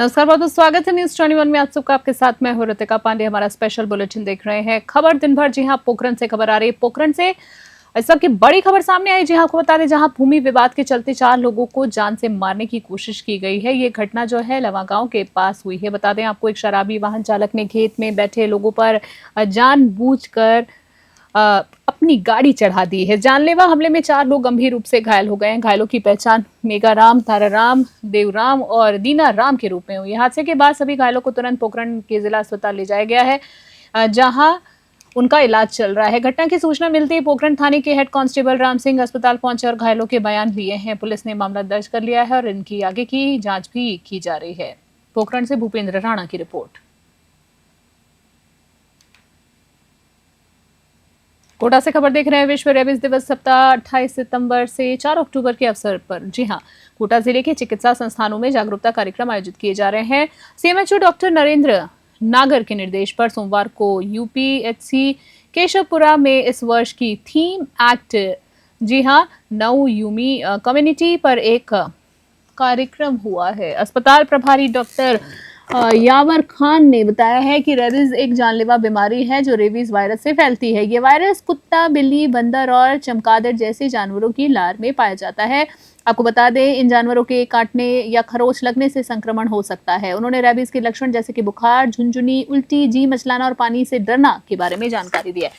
नमस्कार, बहुत बहुत स्वागत है न्यूज 21 में। आज सुबह आपके साथ मैं हूं ऋतिका पांडे। हमारा स्पेशल बुलेटिन देख रहे हैं। खबर दिन भर, जी हां, पोखरण से खबर आ रही है। पोखरण से इस वक्त की बड़ी खबर सामने आई। जी हां, आपको बता दें, जहां भूमि विवाद के चलते 4 लोगों को जान से मारने की कोशिश की गई है। ये घटना जो है लवा गांव के पास हुई है। बता दें आपको, एक शराबी वाहन चालक ने खेत में बैठे लोगों पर जानबूझकर अपनी गाड़ी चढ़ा दी है। जानलेवा हमले में 4 लोग गंभीर रूप से घायल हो गए हैं। घायलों की पहचान मेगाराम, ताराराम, देवराम और दीनाराम के रूप में हुई। हादसे के बाद सभी घायलों को तुरंत पोखरण के जिला अस्पताल ले जाया गया है, जहां उनका इलाज चल रहा है। घटना की सूचना मिलते ही पोखरण थाने के हेड कांस्टेबल राम सिंह अस्पताल पहुंचे और घायलों के बयान लिए हैं। पुलिस ने मामला दर्ज कर लिया है और इनकी आगे की जांच भी की जा रही है। पोखरण से भूपेंद्र राणा की रिपोर्ट। कोटा से खबर देख रहे हैं। विश्व रेबीज दिवस सप्ताह 28 सितंबर से 4 अक्टूबर के अवसर पर, जी हां, कोटा जिले के चिकित्सा संस्थानों में जागरूकता कार्यक्रम आयोजित किए जा रहे हैं। सीएमएचओ डॉक्टर नरेंद्र नागर के निर्देश पर सोमवार को यूपीएचसी केशवपुरा में इस वर्ष की थीम एक्ट, जी हां, नऊ यूमी कम्युनिटी पर एक कार्यक्रम हुआ है। अस्पताल प्रभारी डॉक्टर यावर खान ने बताया है कि रेबीज एक जानलेवा बीमारी है जो रेबीज वायरस से फैलती है। ये वायरस कुत्ता, बिल्ली, बंदर और चमगादड़ जैसे जानवरों की लार में पाया जाता है। आपको बता दें, इन जानवरों के काटने या खरोच लगने से संक्रमण हो सकता है। उन्होंने रेबीज के लक्षण जैसे कि बुखार, झुनझुनी, उल्टी, जी मचलाना और पानी से डरना के बारे में जानकारी दी है।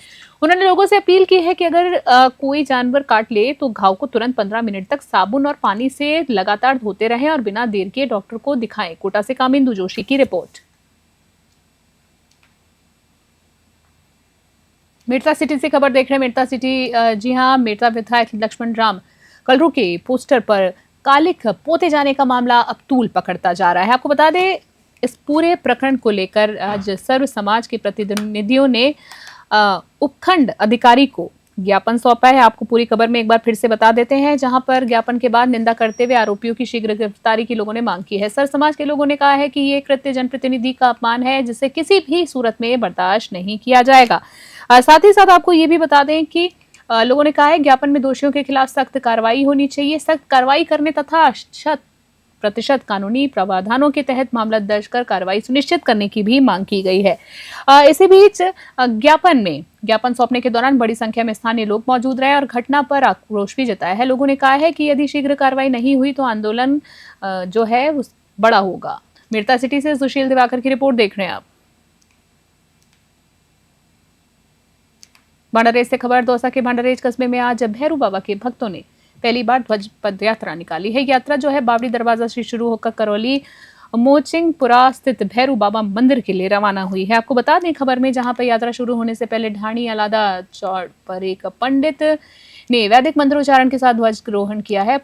उन्होंने लोगों से अपील की है कि अगर कोई जानवर काट ले तो घाव को तुरंत 15 मिनट तक साबुन और पानी से लगातार धोते रहें और बिना देर के डॉक्टर को दिखाएं। कोटा से कामिंदु जोशी की रिपोर्ट। मेड़ता सिटी से खबर देख रहे हैं। मेड़ता सिटी, जी हां, मेड़ता विधायक लक्ष्मण राम कलरू के पोस्टर पर कालिक पोते जाने का मामला अब तूल पकड़ता जा रहा है। आपको बता दें, इस पूरे प्रकरण को लेकर आज सर्व समाज के प्रतिनिधियों ने उपखंड अधिकारी को ज्ञापन सौंपा है। आपको पूरी खबर में एक बार फिर से बता देते हैं, जहां पर ज्ञापन के बाद निंदा करते हुए आरोपियों की शीघ्र गिरफ्तारी की लोगों ने मांग की है। सर्व समाज के लोगों ने कहा है कि ये कृत्य जनप्रतिनिधि का अपमान है, जिसे किसी भी सूरत में बर्दाश्त नहीं किया जाएगा। साथ ही साथ आपको ये भी बता दें कि लोगों ने कहा है, ज्ञापन में दोषियों के खिलाफ सख्त कार्रवाई होनी चाहिए। सख्त कार्रवाई करने तथा 100% कानूनी प्रावधानों के तहत मामला दर्ज कर कार्रवाई सुनिश्चित करने की भी मांग की गई है। इसी बीच ज्ञापन सौंपने के दौरान बड़ी संख्या में स्थानीय लोग मौजूद रहे और घटना पर आक्रोश भी जताया है। लोगों ने कहा है कि यदि शीघ्र कार्रवाई नहीं हुई तो आंदोलन जो है बड़ा होगा। मेड़ता सिटी से सुशील दिवाकर की रिपोर्ट देख रहे हैं आप। भांडारेज से खबर। दौसा के भांडारेज कस्बे में आज भैरू बाबा के भक्तों ने पहली बार ध्वज पद यात्रा निकाली है। यात्रा जो है बावड़ी दरवाजा से शुरू होकर करौली मोचिंगपुरा स्थित भैरू बाबा मंदिर के लिए रवाना हुई है। आपको बता दें, खबर में जहां पर यात्रा शुरू होने से पहले ढाणी अलादा चौड़ पर एक पंडित ने वैदिक मंत्रोच्चारण के साथ ध्वज ग्रहण किया है,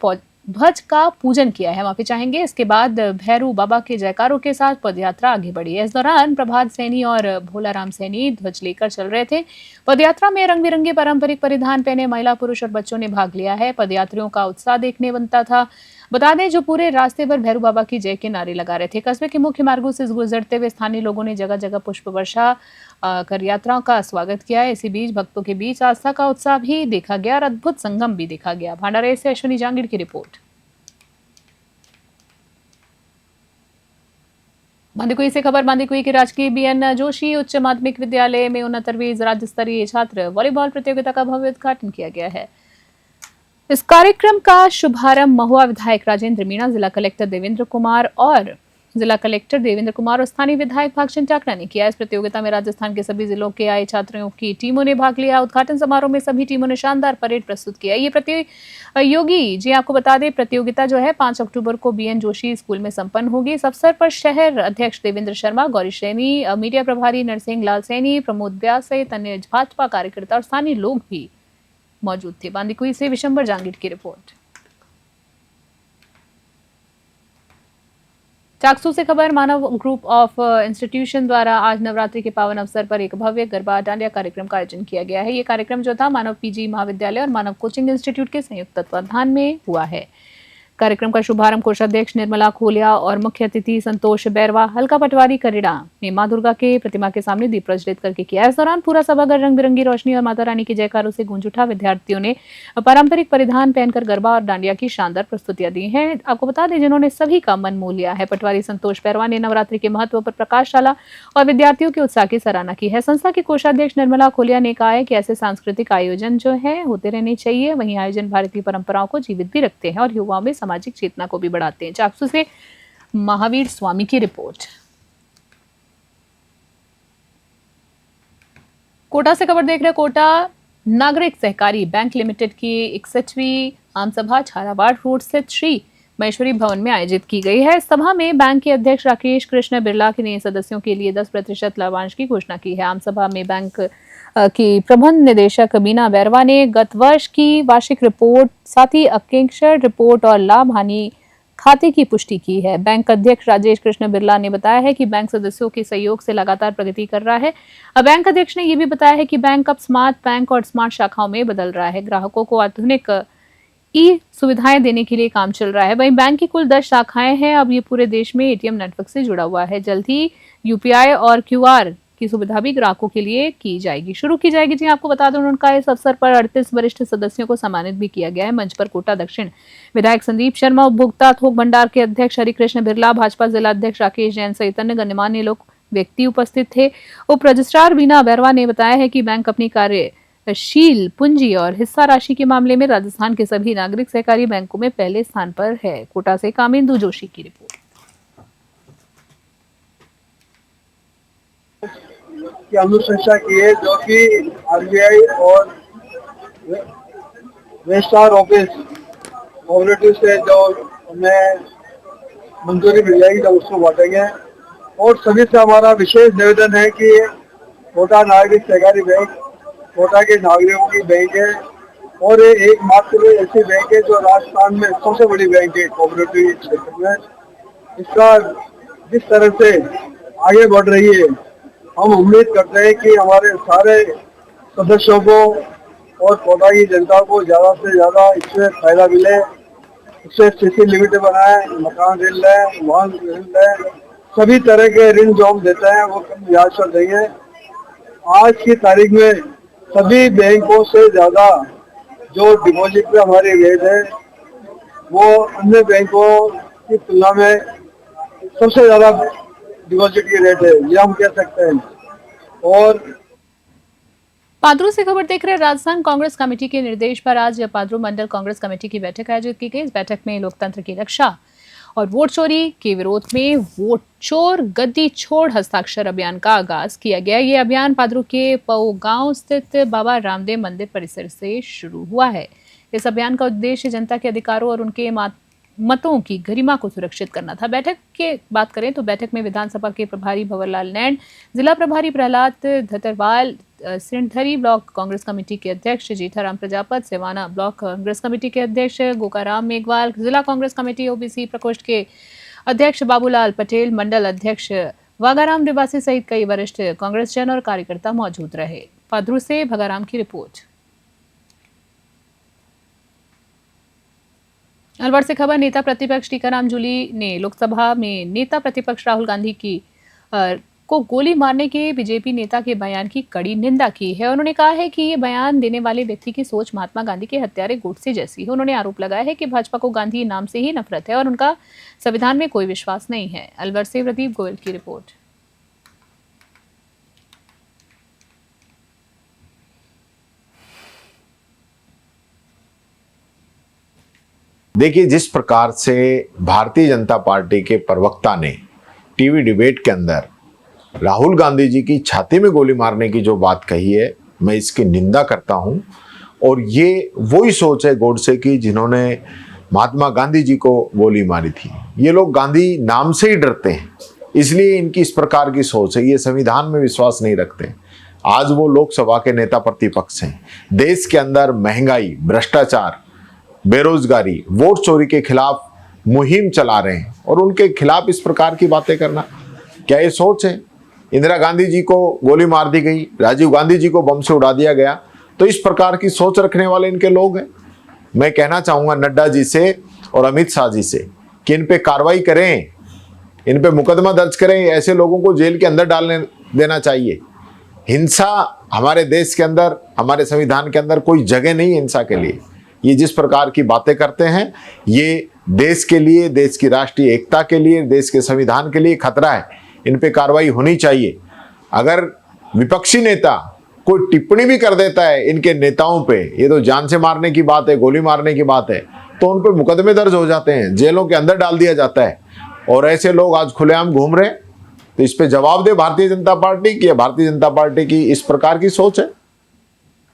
ध्वज का पूजन किया है, माफी चाहेंगे। इसके बाद भैरू बाबा के जयकारों के साथ पदयात्रा आगे बढ़ी है। इस दौरान प्रभात सैनी और भोलाराम सैनी ध्वज लेकर चल रहे थे। पदयात्रा में रंग बिरंगे पारंपरिक परिधान पहने महिला, पुरुष और बच्चों ने भाग लिया है। पदयात्रियों का उत्साह देखने बनता था। बता दें, जो पूरे रास्ते पर भैरू बाबा की जय के नारे लगा रहे थे। कस्बे के मुख्य मार्गों से गुजरते हुए स्थानीय लोगों ने जगह जगह पुष्प वर्षा कर यात्राओं का स्वागत किया है। इसी बीच भक्तों के बीच आस्था का उत्साह भी देखा गया और अद्भुत संगम भी देखा गया। भांडारेज से अश्विनी जांगीड़ की रिपोर्ट। बांदीकुई से खबर। बांदीकुई के राजकीय बीएन जोशी उच्च माध्यमिक विद्यालय में 69वीं राज्य स्तरीय छात्र वॉलीबॉल प्रतियोगिता का भव्य उद्घाटन किया गया है। इस कार्यक्रम का शुभारंभ महुआ विधायक राजेंद्र मीणा, जिला कलेक्टर देवेंद्र कुमार और स्थानीय विधायक भागचंद टाकरा ने किया। इस प्रतियोगिता में राजस्थान के सभी जिलों के आए छात्रों की टीमों ने भाग लिया। उद्घाटन समारोह में सभी टीमों ने शानदार परेड प्रस्तुत किया। ये प्रतियोगी, जी आपको बता दें, प्रतियोगिता जो है 5 अक्टूबर को बीएन जोशी स्कूल में संपन्न होगी। इस अवसर पर शहर अध्यक्ष देवेंद्र शर्मा, गौरी सैनी, मीडिया प्रभारी नरसिंह लाल सैनी, प्रमोद व्यास सहित अन्य भाजपा कार्यकर्ता और स्थानीय लोग भी मौजूद थे। बांदीकुई से विशंबर जांगीड़ की रिपोर्ट। चाकसू से खबर। मानव ग्रुप ऑफ इंस्टीट्यूशन द्वारा आज नवरात्रि के पावन अवसर पर एक भव्य गरबा डांडिया कार्यक्रम का आयोजन किया गया है। ये कार्यक्रम जो था मानव पीजी महाविद्यालय और मानव कोचिंग इंस्टीट्यूट के संयुक्त तत्वाधान में हुआ है। कार्यक्रम का शुभारंभ कोषाध्यक्ष निर्मला खोलिया और मुख्य अतिथि संतोष बैरवा हल्का पटवारी करीड़ा ने मां दुर्गा के प्रतिमा के सामने दीप प्रज्वलित करके किया। इस दौरान पूरा सभागार रंग बिरंगी रोशनी और माता रानी के जयकारों से गूंज उठा। विद्यार्थियों ने पारंपरिक परिधान पहनकर गरबा और डांडिया की शानदार प्रस्तुतियां दी हैं। आपको बता दें, जिन्होंने सभी का मन मोह लिया है। पटवारी संतोष बैरवा ने नवरात्रि के महत्व पर प्रकाश डाला और विद्यार्थियों के उत्साह की सराहना की है। संस्था की कोषाध्यक्ष निर्मला खोलिया ने कहा है कि ऐसे सांस्कृतिक आयोजन जो है होते रहने चाहिए। वहीं आयोजन भारतीय परंपराओं को जीवित भी रखते हैं और युवाओं में सामाजिक चेतना को भी बढ़ाते हैं। चाकसू से महावीर स्वामी की रिपोर्ट। कोटा से खबर देख रहे। कोटा नागरिक सहकारी बैंक लिमिटेड की 61वीं आम सभा झालावाड़ रोड स्थित श्री महेश्वरी भवन में आयोजित की गई है। इस सभा में बैंक के अध्यक्ष राकेश कृष्ण बिरला के नए सदस्यों के लिए 10% लाभांश की घोषणा की है। आम सभा में बैंक की प्रबंध निदेशक बीना बैरवा ने गत वर्ष की वार्षिक रिपोर्ट, साथ ही अंकेक्षण रिपोर्ट और लाभ हानि खाते की पुष्टि की है। बैंक अध्यक्ष राजेश कृष्ण बिरला ने बताया है कि बैंक सदस्यों के सहयोग से लगातार प्रगति कर रहा है। बैंक अध्यक्ष ने यह भी बताया है कि बैंक अब स्मार्ट बैंक और स्मार्ट शाखाओं में बदल रहा है। ग्राहकों को आधुनिक ई सुविधाएं देने के लिए काम चल रहा है। वहीं बैंक की कुल 10 शाखाएं हैं। अब ये पूरे देश में एटीएम नेटवर्क से जुड़ा हुआ है। जल्द ही यूपीआई और क्यूआर की सुविधा भी ग्राहकों के लिए शुरू की जाएगी। जी आपको बता दें, उनका इस अवसर पर 38 वरिष्ठ सदस्यों को सम्मानित भी किया गया है। मंच पर कोटा दक्षिण विधायक संदीप शर्मा, उपभोक्ता थोक भंडार के अध्यक्ष हरिकृष्ण बिरला, भाजपा जिला अध्यक्ष राकेश जैन सहित अन्य गणमान्य लोग व्यक्ति उपस्थित थे। उप रजिस्ट्रार बीना बैरवा ने बताया है कि बैंक अपनी कार्यशील पूंजी और हिस्सा राशि के मामले में राजस्थान के सभी नागरिक सहकारी बैंकों में पहले स्थान पर है। कोटा से कामेंदु जोशी की रिपोर्ट। की अनुशंसा की है, जो कि आरबीआई और रजिस्ट्रार ऑफिस कोऑपरेटिव से जो हमें मंजूरी मिल जाएगी जब उसको बांटेंगे। और सभी से हमारा विशेष निवेदन है कि कोटा नागरिक सहकारी बैंक कोटा के नागरिकों की बैंक है और ये एकमात्र ऐसी बैंक है जो राजस्थान में सबसे बड़ी बैंक है कोऑपरेटिव क्षेत्र में। इसका जिस तरह से आगे बढ़ रही है, हम उम्मीद करते हैं कि हमारे सारे सदस्यों को और कोटा की जनता को ज़्यादा से ज़्यादा इससे फायदा मिले। इससे सीसी लिमिट बनाए, मकान ऋण लें, वाहन ऋण लें, सभी तरह के ऋण जो हम देते हैं वो कम ब्याज पर देंगे। आज की तारीख में सभी बैंकों से ज़्यादा जो डिपॉजिट पे हमारी रेट है वो अन्य बैंकों की तुलना में सबसे ज़्यादा डिपॉजिट की रेट है, ये हम कह सकते हैं। और पादरू से खबर देख रहे। राजस्थान कांग्रेस कमेटी के निर्देश पर आज पादरू मंडल कांग्रेस कमेटी की बैठक आयोजित की गई। इस बैठक में लोकतंत्र की रक्षा और वोट चोरी के विरोध में वोट चोर गद्दी छोड़ हस्ताक्षर अभियान का आगाज किया गया। ये अभियान पादरू के पऊ गांव स्थित बाबा रामदेव मंदिर परिसर से शुरू हुआ है। इस अभियान का उद्देश्य जनता के अधिकारों और उनके मतों की गरिमा को सुरक्षित करना था। बैठक के बात करें तो बैठक में विधानसभा के प्रभारी भंवरलाल नैन, जिला प्रभारी प्रहलाद धतरवाल, सिंधरी ब्लॉक कांग्रेस कमेटी के अध्यक्ष जेठाराम प्रजापत, सेवाना ब्लॉक कांग्रेस कमेटी के अध्यक्ष गोकाराम मेघवाल, जिला कांग्रेस कमेटी ओबीसी प्रकोष्ठ के अध्यक्ष बाबूलाल पटेल, मंडल अध्यक्ष वागाराम निवासी सहित कई वरिष्ठ कांग्रेस जन और कार्यकर्ता मौजूद रहे। पादरू से भगाराम की रिपोर्ट। अलवर से खबर। नेता प्रतिपक्ष टीकाराम जूली ने लोकसभा में नेता प्रतिपक्ष राहुल गांधी की को गोली मारने के बीजेपी नेता के बयान की कड़ी निंदा की है। उन्होंने कहा है कि ये बयान देने वाले व्यक्ति की सोच महात्मा गांधी के हत्यारे गोडसे जैसी है। उन्होंने आरोप लगाया है कि भाजपा को गांधी नाम से ही नफरत है और उनका संविधान में कोई विश्वास नहीं है। अलवर से प्रदीप गोयल की रिपोर्ट। देखिए, जिस प्रकार से भारतीय जनता पार्टी के प्रवक्ता ने टीवी डिबेट के अंदर राहुल गांधी जी की छाती में गोली मारने की जो बात कही है, मैं इसकी निंदा करता हूं। और ये वही सोच है गोडसे की जिन्होंने महात्मा गांधी जी को गोली मारी थी। ये लोग गांधी नाम से ही डरते हैं, इसलिए इनकी इस प्रकार की सोच है। ये संविधान में विश्वास नहीं रखते। आज वो लोकसभा के नेता प्रतिपक्ष हैं। देश के अंदर महंगाई, भ्रष्टाचार, बेरोजगारी, वोट चोरी के खिलाफ मुहिम चला रहे हैं और उनके खिलाफ इस प्रकार की बातें करना, क्या ये सोच है? इंदिरा गांधी जी को गोली मार दी गई, राजीव गांधी जी को बम से उड़ा दिया गया, तो इस प्रकार की सोच रखने वाले इनके लोग हैं। मैं कहना चाहूंगा नड्डा जी से और अमित शाह जी से कि इन पे कार्रवाई करें, इन पे मुकदमा दर्ज करें, ऐसे लोगों को जेल के अंदर डालने देना चाहिए। हिंसा हमारे देश के अंदर, हमारे संविधान के अंदर कोई जगह नहीं है हिंसा के लिए। ये जिस प्रकार की बातें करते हैं, ये देश के लिए, देश की राष्ट्रीय एकता के लिए, देश के संविधान के लिए खतरा है। इन पे कार्रवाई होनी चाहिए। अगर विपक्षी नेता कोई टिप्पणी भी कर देता है इनके नेताओं पे, ये तो जान से मारने की बात है, गोली मारने की बात है, तो उन पे मुकदमे दर्ज हो जाते हैं, जेलों के अंदर डाल दिया जाता है। और ऐसे लोग आज खुलेआम घूम रहे हैं। तो इस पे जवाब दे भारतीय जनता पार्टी कि भारतीय जनता पार्टी की इस प्रकार की सोच है।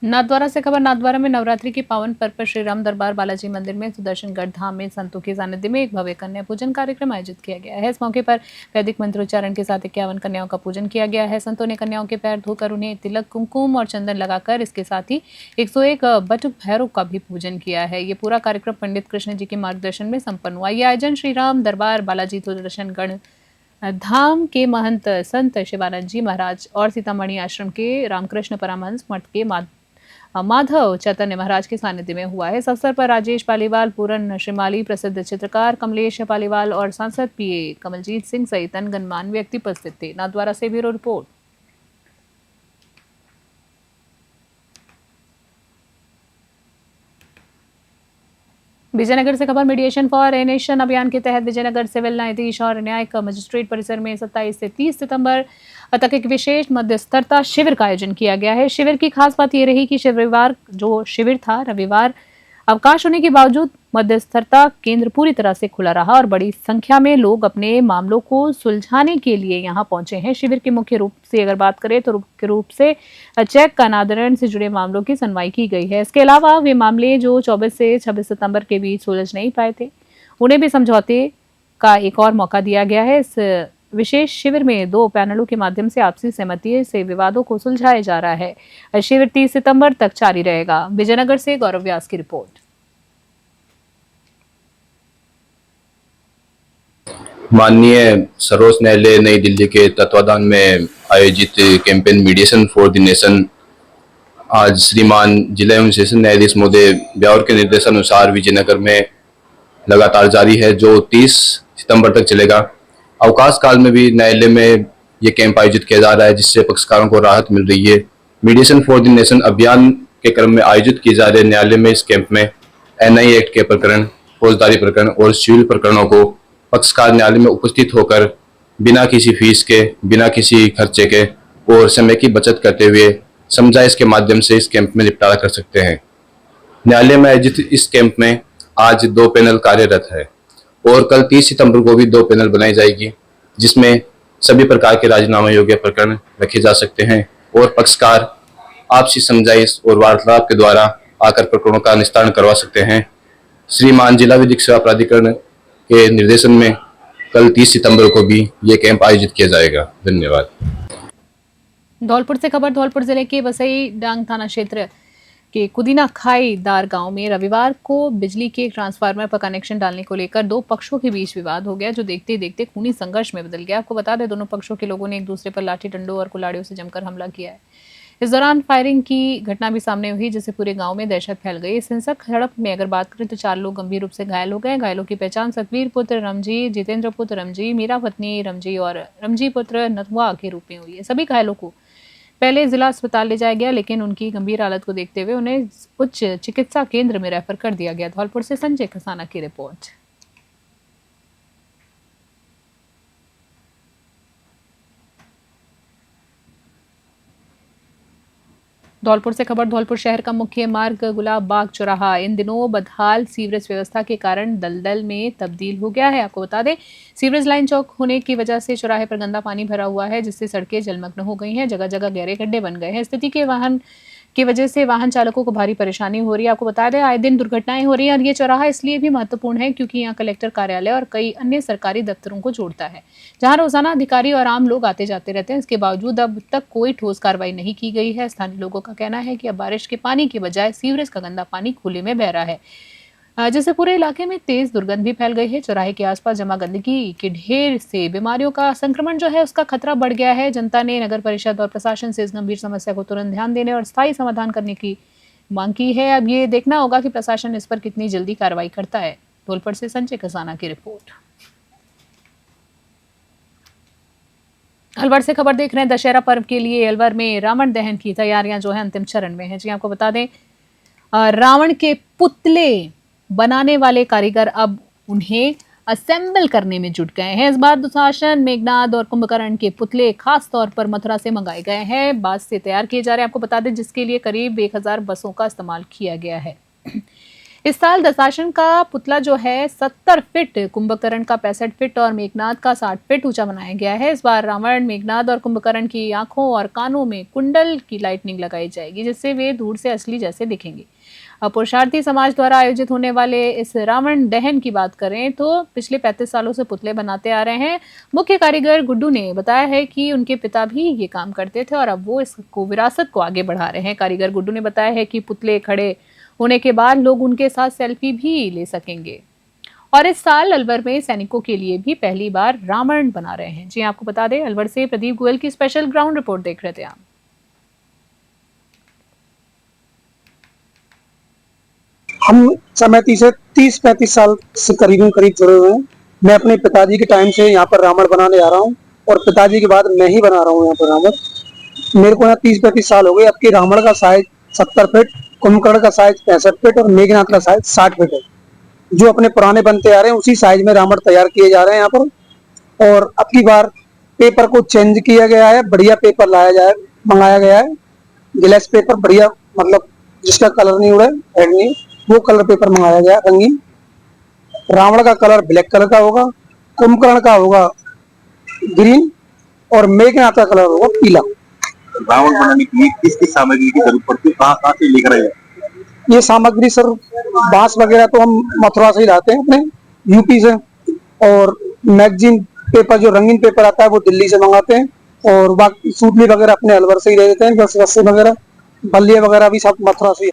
नाथद्वारा से खबर। नाथद्वारा में नवरात्रि के पावन पर्व पर श्री राम दरबार बालाजी मंदिर में सुदर्शनगढ़ धाम में संतों के सानिध्य में एक भव्य कन्या पूजन कार्यक्रम आयोजित किया गया है। इस मौके पर वैदिक मंत्रोच्चारण के साथ 51 कन्याओं का पूजन किया गया है। संतों ने कन्याओं के पैर धोकर उन्हें तिलक, कुमकुम और चंदन लगाकर इसके साथ ही 101 बटुक भैरव का भी पूजन किया है। ये पूरा कार्यक्रम पंडित कृष्ण जी के मार्गदर्शन में संपन्न हुआ। ये आयोजन श्री राम दरबार बालाजी सुदर्शनगढ़ धाम के महंत संत शिवानंद जी महाराज और सीतामढ़ी आश्रम के रामकृष्ण परमहंस मठ के माधव चैतन्य महाराज के सानिध्य में हुआ है। इस अवसर पर राजेश पालीवाल, पूरन श्रीमाली, प्रसिद्ध चित्रकार कमलेश पालीवाल और सांसद पीए कमलजीत सिंह सहित अन्य गणमान्य व्यक्ति उपस्थित थे। नाथद्वारा से ब्यूरो रिपोर्ट। विजयनगर से खबर। मीडिएशन फॉर ए नेशन अभियान के तहत विजयनगर सिविल न्यायाधीश और न्यायिक मजिस्ट्रेट परिसर में 27 से 30 सितंबर तक एक विशेष मध्यस्थता शिविर का आयोजन किया गया है। शिविर की खास बात यह रही कि शिविर था रविवार अवकाश होने के बावजूद मध्यस्थता केंद्र पूरी तरह से खुला रहा और बड़ी संख्या में लोग अपने मामलों को सुलझाने के लिए यहां पहुंचे हैं। शिविर के मुख्य रूप से अगर बात करें तो मुख्य रूप से चेक का अनादरण से जुड़े मामलों की सुनवाई की गई है। इसके अलावा वे मामले जो 24 से 26 सितंबर के बीच सुलझ नहीं पाए थे, उन्हें भी समझौते का एक और मौका दिया गया है। इस विशेष शिविर में 2 पैनलों के माध्यम से आपसी सहमति से विवादों को सुलझाया जा रहा है। शिविर 30 सितंबर तक जारी रहेगा। विजयनगर से गौरव व्यास की रिपोर्ट। माननीय सर्वोच्च न्यायालय नई दिल्ली के तत्वाधान में आयोजित campaign mediation for the nation आज श्रीमान जिला एवं सेशन न्यायाधीश महोदय ब्यावर के निर्देशानुसार विजयनगर में लगातार जारी है, जो 30 सितंबर तक चलेगा। अवकाश काल में भी न्यायालय में ये कैंप आयोजित किया जा रहा है, जिससे पक्षकारों को राहत मिल रही है। मीडिएशन फॉर द नेशन अभियान के क्रम में आयोजित किए जा रहे न्यायालय में इस कैंप में एनआई एक्ट के प्रकरण, फौजदारी प्रकरण और सिविल प्रकरणों को पक्षकार न्यायालय में उपस्थित होकर बिना किसी फीस के, बिना किसी खर्चे के और समय की बचत करते हुए समझाइश के माध्यम से इस कैंप में निपटारा कर सकते हैं। न्यायालय में आयोजित इस कैंप में आज 2 पैनल कार्यरत है और कल 30 सितंबर को भी 2 पैनल बनाई जाएगी, जिसमें सभी प्रकार के राजीनामा योग्य प्रकरण रखे जा सकते हैं और पक्षकार आपसी समझाइश और वार्तालाप के द्वारा आकर प्रकरणों का निस्तारण करवा सकते हैं। श्रीमान जिला विधिक सेवा प्राधिकरण के निर्देशन में कल 30 सितंबर को भी ये कैंप आयोजित किया जाएगा। धन्यवाद। धौलपुर से खबर। धौलपुर जिले के बसई डांग थाना क्षेत्र के कुदीना खाई दार गांव में रविवार को बिजली के ट्रांसफार्मर पर कनेक्शन डालने को लेकर 2 पक्षों के बीच विवाद हो गया, जो देखते देखते खूनी संघर्ष में बदल गया। आपको बता दें, दोनों पक्षों के लोगों ने एक दूसरे पर लाठी डंडों और कुल्हाड़ियों से जमकर हमला किया है। इस दौरान फायरिंग की घटना भी सामने हुई, जिससे पूरे गांव में दहशत फैल गई। इस हिंसक झड़प में अगर बात करें तो 4 लोग गंभीर रूप से घायल हो गए। घायलों की पहचान सतवीर पुत्र रमजी, जितेंद्र पुत्र रमजी, मीरा पत्नी रमजी और रमजी पुत्र नथुआ के रूप में हुई है। सभी घायलों को पहले जिला अस्पताल ले जाया गया, लेकिन उनकी गंभीर हालत को देखते हुए उन्हें उच्च चिकित्सा केंद्र में रेफर कर दिया गया। धौलपुर से संजय खसाना की रिपोर्ट। धौलपुर से खबर। धौलपुर शहर का मुख्य मार्ग गुलाब बाग चौराहा इन दिनों बदहाल सीवरेज व्यवस्था के कारण दलदल में तब्दील हो गया है। आपको बता दें, सीवरेज लाइन चौक होने की वजह से चौराहे पर गंदा पानी भरा हुआ है, जिससे सड़कें जलमग्न हो गई हैं। जगह जगह गहरे गड्ढे बन गए हैं। स्थिति की वजह से वाहन चालकों को भारी परेशानी हो रही है। आपको बता दें, आए दिन दुर्घटनाएं हो रही हैं और ये चौराहा इसलिए भी महत्वपूर्ण है क्योंकि यहाँ कलेक्टर कार्यालय और कई अन्य सरकारी दफ्तरों को जोड़ता है, जहाँ रोजाना अधिकारी और आम लोग आते जाते रहते हैं। इसके बावजूद अब तक कोई ठोस कार्रवाई नहीं की गई है। स्थानीय लोगों का कहना है कि अब बारिश के पानी के बजाय सीवरेज का गंदा पानी खुले में बह रहा है, जिससे पूरे इलाके में तेज दुर्गंध भी फैल गई है। चौराहे के आसपास जमा गंदगी के ढेर से बीमारियों का संक्रमण जो है उसका खतरा बढ़ गया है। जनता ने नगर परिषद और प्रशासन से इस गंभीर समस्या को तुरंत ध्यान देने और स्थायी समाधान करने की मांग की है। अब ये देखना होगा कि प्रशासन इस पर कितनी जल्दी कार्रवाई करता है। धौलपुर से संजय कसाना की रिपोर्ट। अलवर से खबर देख रहे हैं। दशहरा पर्व के लिए अलवर में रावण दहन की तैयारियां जो है अंतिम चरण में है। जी आपको बता दें, रावण के पुतले बनाने वाले कारीगर अब उन्हें असेंबल करने में जुट गए हैं। इस बार दुशासन, मेघनाद और कुंभकर्ण के पुतले खास तौर पर मथुरा से मंगाए गए हैं, बांस से तैयार किए जा रहे हैं। आपको बता दें, जिसके लिए करीब 1000 बसों का इस्तेमाल किया गया है। इस साल दशासन का पुतला जो है 70 फीट, कुंभकर्ण का 65 फीट और मेघनाद का 60 फीट ऊंचा बनाया गया है। इस बार रावण, मेघनाद और कुंभकर्ण की आंखों और कानों में कुंडल की लाइटनिंग लगाई जाएगी, जिससे वे दूर से असली जैसे दिखेंगे। पुरुषार्थी समाज द्वारा आयोजित होने वाले इस रावण दहन की बात करें तो पिछले 35 सालों से पुतले बनाते आ रहे हैं। मुख्य कारीगर गुड्डू ने बताया है कि उनके पिता भी ये काम करते थे और अब वो इसको विरासत को आगे बढ़ा रहे हैं। कारीगर गुड्डू ने बताया है कि पुतले खड़े होने के बाद लोग उनके साथ सेल्फी भी ले सकेंगे। और इस साल अलवर में सैनिकों के लिए भी पहली बार रावण बना रहे हैं। जी आपको बता दें, अलवर से प्रदीप गोयल की स्पेशल ग्राउंड रिपोर्ट देख रहे थे आप। हम समिति से 30-35 साल से करीब जुड़े हुए हैं। मैं अपने पिताजी के टाइम से यहाँ पर रावण बनाने आ रहा हूँ और पिताजी के बाद मैं ही बना रहा हूँ यहाँ पर रावण। मेरे को यहाँ 30-35 साल हो गए। अब के रावण का साइज 70 फीट, कुंभकर्ण का साइज 65 फीट और मेघनाथ का साइज 60 फीट है। जो अपने पुराने बनते आ रहे हैं उसी साइज में रावण तैयार किए जा रहे हैं यहाँ पर। और अब की बार पेपर को चेंज किया गया है, बढ़िया पेपर मंगाया गया है। ग्लास पेपर बढ़िया, मतलब जिसका कलर नहीं उड़े, हेड नहीं, वो कलर पेपर मंगाया गया रंगीन। रावण का कलर ब्लैक कलर का होगा, कुंभकर्ण का होगा ग्रीन और मेघनाथ का कलर होगा पीला। रावण बनाने के लिए किस किस सामग्री की जरूरत पड़ती है, कहाँ से लेकर आए? ये सामग्री सर, बांस वगैरह तो हम मथुरा से ही लाते हैं अपने यूपी से, और मैगजीन पेपर जो रंगीन पेपर आता है वो दिल्ली से मंगाते हैं, और बाकी सूतली वगैरह अपने अलवर से ही ले देते हैं। बस रस्से वगैरह, बल्लियां वगैरह भी सब मथुरा से।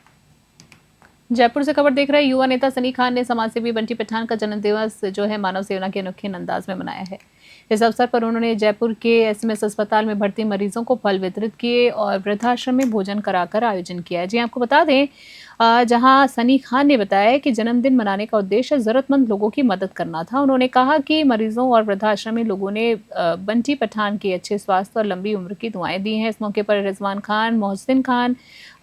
जयपुर से खबर देख रहे हैं। युवा नेता सनी खान ने समाजसेवी बंटी पठान का जन्मदिवस जो है मानव सेवा के अनोखे अंदाज में मनाया है। इस अवसर पर उन्होंने जयपुर के एसएमएस अस्पताल में भर्ती मरीजों को फल वितरित किए और वृद्धाश्रम में भोजन कराकर आयोजन किया है। जी आपको बता दें, जहां सनी खान ने बताया कि जन्मदिन मनाने का उद्देश्य जरूरतमंद लोगों की मदद करना था। उन्होंने कहा कि मरीजों और वृद्धाश्रम में लोगों ने बंटी पठान के अच्छे स्वास्थ्य और लंबी उम्र की दुआएं दी हैं। इस मौके पर रिजवान खान, मोहसिन खान,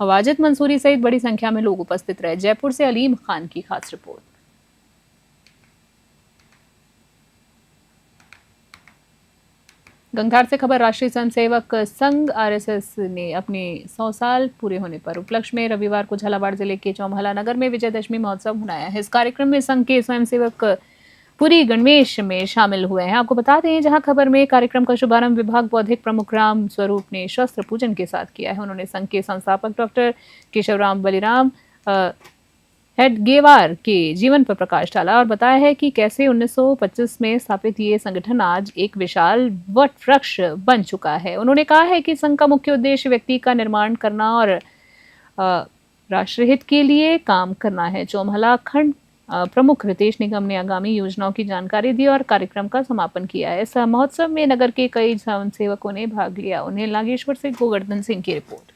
वाजिद मंसूरी सहित बड़ी संख्या में लोग उपस्थित रहे। जयपुर से अलीम खान की खास रिपोर्ट। गंगार से खबर। राष्ट्रीय स्वयंसेवक संघ आरएसएस ने अपने 100 साल पूरे होने पर उपलक्ष्य में रविवार को झालावाड़ जिले के चौमहला नगर में विजयदशमी महोत्सव मनाया है। इस कार्यक्रम में संघ के स्वयंसेवक पूरी गणवेश में शामिल हुए हैं। आपको बता दें, जहां खबर में कार्यक्रम का शुभारंभ विभाग बौद्धिक प्रमुख राम स्वरूप ने शस्त्र पूजन के साथ किया है। उन्होंने संघ के संस्थापक डॉक्टर केशवराम बलिराम हेडगेवार के जीवन पर प्रकाश डाला और बताया है कि कैसे 1925 में स्थापित ये संगठन आज एक विशाल वट वृक्ष बन चुका है। उन्होंने कहा है कि संघ का मुख्य उद्देश्य व्यक्ति का निर्माण करना और राष्ट्रहित के लिए काम करना है। चौमहला खंड प्रमुख रितेश निगम ने आगामी योजनाओं की जानकारी दी और कार्यक्रम का समापन किया है। इस महोत्सव में नगर के कई स्वयंसेवकों ने भाग लिया। उन्हें नागेश्वर से गोवर्धन सिंह की रिपोर्ट।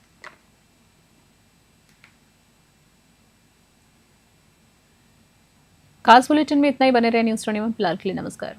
खास बुलेटिन में इतना ही। बने रहे न्यूज़ 21। फिलहाल के लिए नमस्कार।